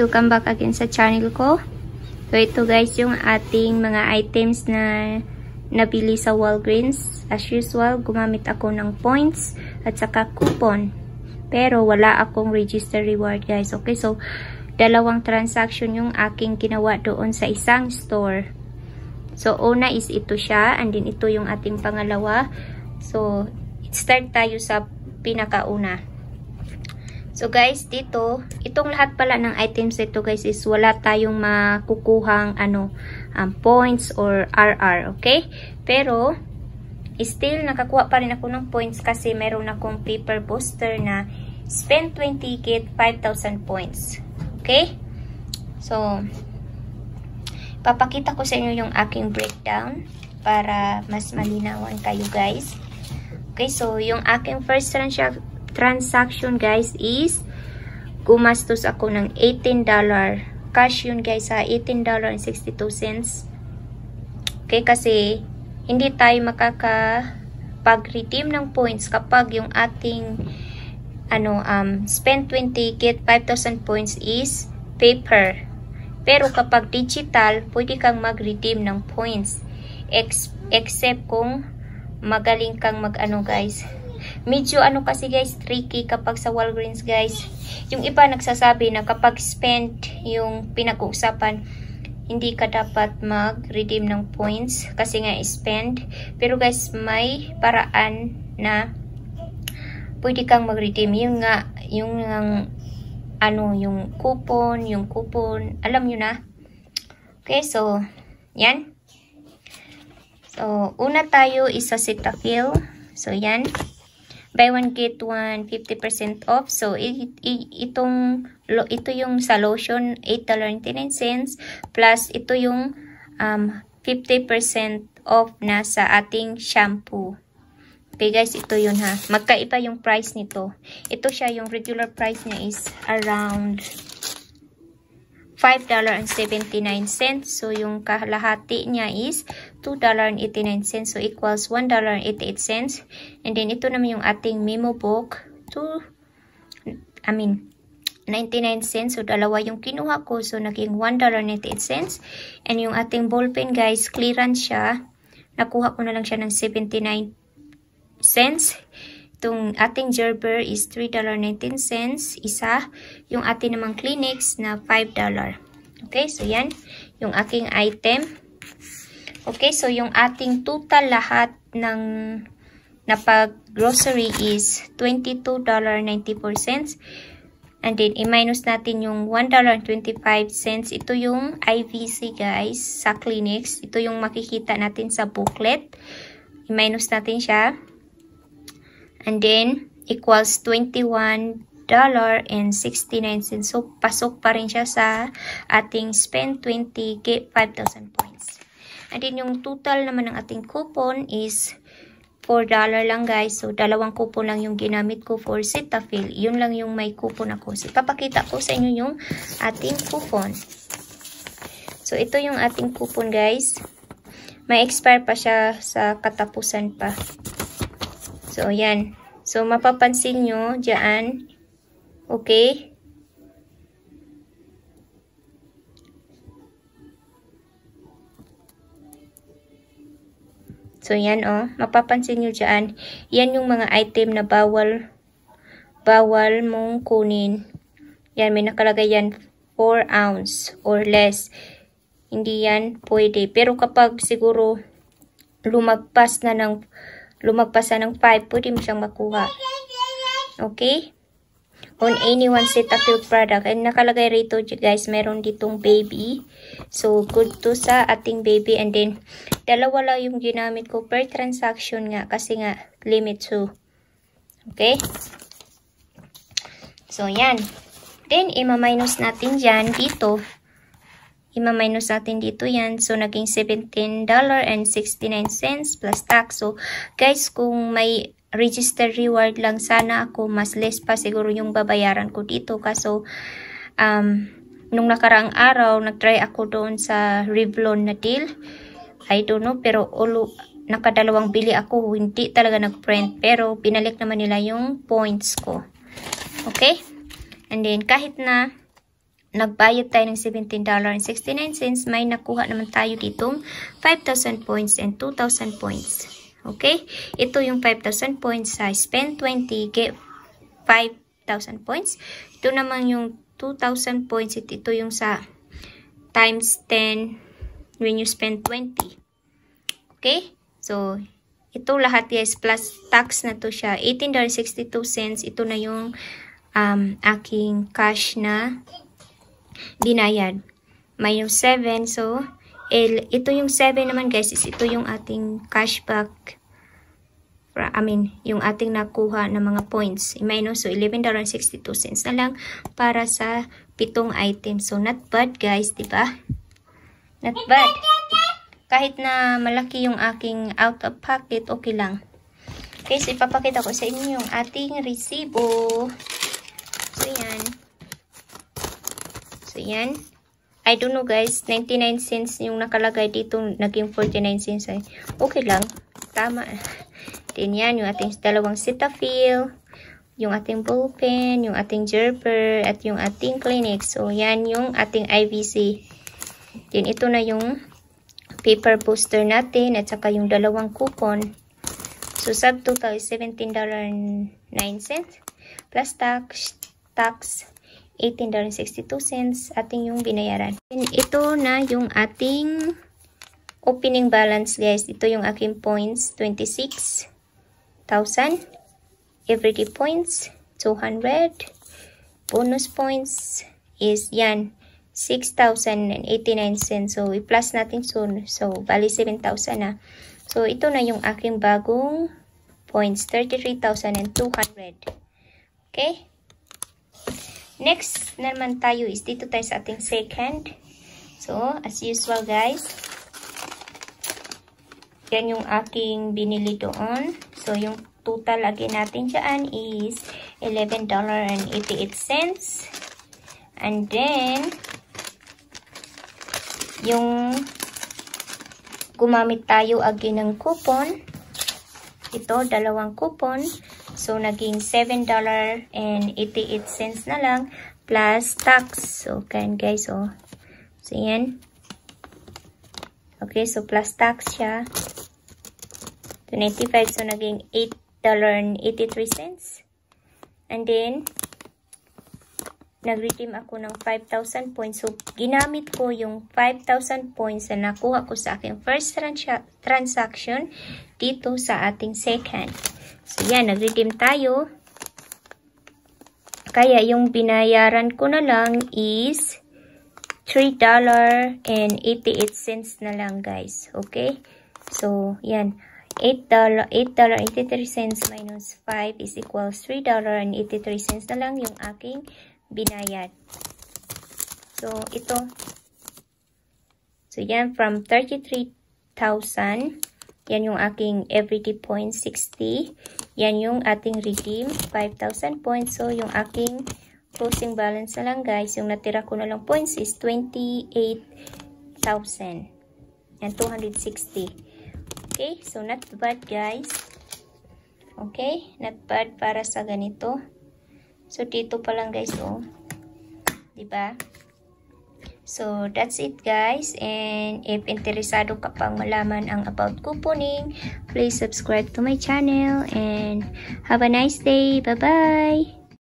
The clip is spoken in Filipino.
welcome back again sa channel ko. So ito guys yung ating mga items na nabili sa Walgreens. As usual, gumamit ako ng points at saka coupon. Pero wala akong register reward guys. Okay, so dalawang transaction yung aking ginawa doon sa isang store. So una is ito siya, and then ito yung ating pangalawa. So start tayo sa pinakauna. So guys, dito, itong lahat pala ng items ito guys is wala tayong makukuhang points or RR, okay? Pero still nakakuha pa rin ako ng points kasi meron akong paper booster na spend 20 get 5,000 points. Okay? So papakita ko sa inyo yung aking breakdown para mas malinawan kayo guys. Okay, so yung aking first transaction guys is gumastos ako ng $18. Cash yun guys ha, $18.62. Okay, kasi hindi tayo makakapag-redeem ng points kapag yung ating spend 20 get 5,000 points is paper. Pero kapag digital, pwede kang mag-redeem ng points. Except kung magaling kang guys. Medyo kasi guys, tricky kapag sa Walgreens guys. Yung iba nagsasabi na kapag spend yung pinag-uusapan, hindi ka dapat mag-redeem ng points kasi nga spend. Pero guys, may paraan na pwede kang mag-redeem. Yun nga, yung coupon, alam nyo na. Okay, so yan. So una tayo is sa Cetaphil. So yan. Buy one get one 50% off. So ito yung sa lotion $8.99 plus ito yung 50% off na sa ating shampoo. Okay guys, ito yun ha. Magkaiba yung price nito. Ito siya, yung regular price niya is around $5.79. So yung kalahati niya is $2.89. So equals $1.88. And then ito naman yung ating memo book, 99 cents. So dalawa yung kinuha ko. So naging $1.98. And yung ating ballpen guys, clearance siya. Nakuha ko na lang siya ng 79 cents. Itong ating Gerber is $3.19 isa. Yung ating namang Kleenex na $5. Okay, so yan yung aking item. Okay, so yung ating total lahat ng napag-grocery is $22.94. And then, i-minus natin yung $1.25. Ito yung IVC guys sa Kleenex. Ito yung makikita natin sa booklet. I-minus natin siya. And then, equals $21.69. So, pasok pa rin siya sa ating spend 20 get 5,000 points. And then, yung total naman ng ating coupon is $4 lang guys. So, dalawang coupon lang yung ginamit ko for Cetaphil. Yun lang yung may coupon ako. So, papakita ko sa inyo yung ating coupon. So, ito yung ating coupon guys. May expire pa siya sa katapusan pa. So, yan. So, mapapansin nyo dyan. Okay. So, yan mapapansin nyo dyan. Yan yung mga item na bawal mong kunin. Yan, may nakalagay yan 4 ounce or less. Hindi yan pwede. Pero kapag siguro lumagpas na ng 5, pwede mo siyang makuha. Okay? On any one Cetaphil product. And nakalagay rito guys, meron ditong baby. So, good to sa ating baby. And then, dalawa lang yung ginamit ko per transaction nga. Kasi nga, limit 2. Okay? So, yan. Then, ima-minus natin dyan dito. I-minus natin dito yan. So, naging $17.69 plus tax. So, guys, kung may register reward lang sana ako, mas less pa siguro yung babayaran ko dito. Kaso, nung nakaraang araw, nag-try ako doon sa Revlon na deal. I don't know, pero nakadalawang bili ako. Hindi talaga nag-print. Pero, pinalik naman nila yung points ko. Okay? And then, kahit na nagbayad tayo ng $17.69, may nakuha naman tayo ditong 5,000 points and 2,000 points. Okay? Ito yung 5,000 points sa spend 20, get 5,000 points. Ito naman yung 2,000 points. Ito yung sa times 10 when you spend 20. Okay? So, ito lahat guys, plus tax na to siya. $18.62. Ito na yung aking cash na binayad. Minus 7. So, ito yung 7 naman guys, is ito yung ating cashback. Yung ating nakuha na mga points. Minus, so $11.62 na lang para sa 7 items. So, not bad guys, diba? Not bad. Kahit na malaki yung aking out of pocket, okay lang. Okay, so ipapakita ko sa inyo yung ating resibo. So, yan. So, yan. I don't know guys, 99 cents yung nakalagay dito, naging 49 cents. Ay, okay lang. Tama. Then yan, yung ating dalawang Cetaphil, yung ating ballpen, yung ating Gerber, at yung ating Kleenex. So, yan yung ating IVC. Then, ito na yung paper booster natin, at saka yung dalawang coupon. So, subtotal is $17.09 plus tax $18.62 ating yung binayaran. And ito na yung ating opening balance guys. Ito yung aking points, 26,000. Everyday points, 200. Bonus points is yan, 6,089 cents. So, i-plus natin soon. So, bali 7,000 na. So, ito na yung aking bagong points, 33,200. Okay? Next naman tayo is dito tayo sa ating second. So, as usual guys, yan yung aking binili doon. So, yung total lagi natin dyan is $11.88. And then, yung gumamit tayo again ng coupon. Ito, dalawang coupon. So, naging $7.88 na lang plus tax. So, kan guys, oh. So, yan. Okay, so plus tax siya. 25, so naging $8.83. And then, nag-redeem ako ng 5,000 points. So, ginamit ko yung 5,000 points na nakuha ko sa aking first transaction dito sa ating second. So, yan. Nag-redeem tayo. Kaya, yung binayaran ko na lang is $3.88 na lang, guys. Okay? So, yan. $8.83 minus 5 is equals $3.83 na lang yung aking binayad. So, ito. So, yan. From 33,000, yan yung aking everyday points, 60. Yan yung ating redeem, 5,000 points. So, yung aking closing balance na lang, guys. Yung natira ko na lang points is 28,000 and 260. Okay? So, not bad, guys. Okay? Not bad para sa ganito. So, dito pa lang, guys, oh. Diba? So, that's it, guys. And if interesado ka pang malaman ang about couponing, please subscribe to my channel. And have a nice day. Bye-bye!